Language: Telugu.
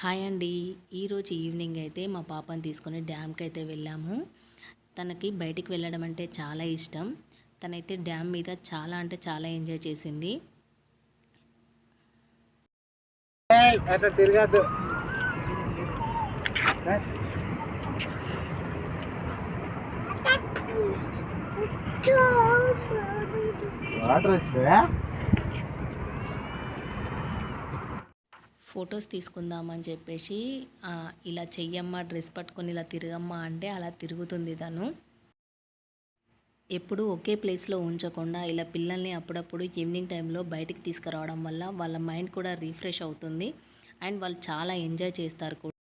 హాయ్ అండి. ఈరోజు ఈవినింగ్ అయితే మా పాపని తీసుకొని డ్యామ్కి అయితే వెళ్ళాము. తనకి బయటికి వెళ్ళడం అంటే చాలా ఇష్టం. తనైతే డ్యామ్ మీద చాలా అంటే చాలా ఎంజాయ్ చేసింది. తిరగద్దు. వాటర్ వచ్చిందా? ఫొటోస్ తీసుకుందామని చెప్పేసి ఇలా చెయ్యమ్మా, డ్రెస్ పట్టుకొని ఇలా తిరగమ్మా అంటే అలా తిరుగుతుంది తను. ఎప్పుడు ఒకే ప్లేస్లో ఉంచకుండా ఇలా పిల్లల్ని అప్పుడప్పుడు ఈవినింగ్ టైంలో బయటికి తీసుకురావడం వల్ల వాళ్ళ మైండ్ కూడా రీఫ్రెష్ అవుతుంది అండ్ వాళ్ళు చాలా ఎంజాయ్ చేస్తారు కూడా.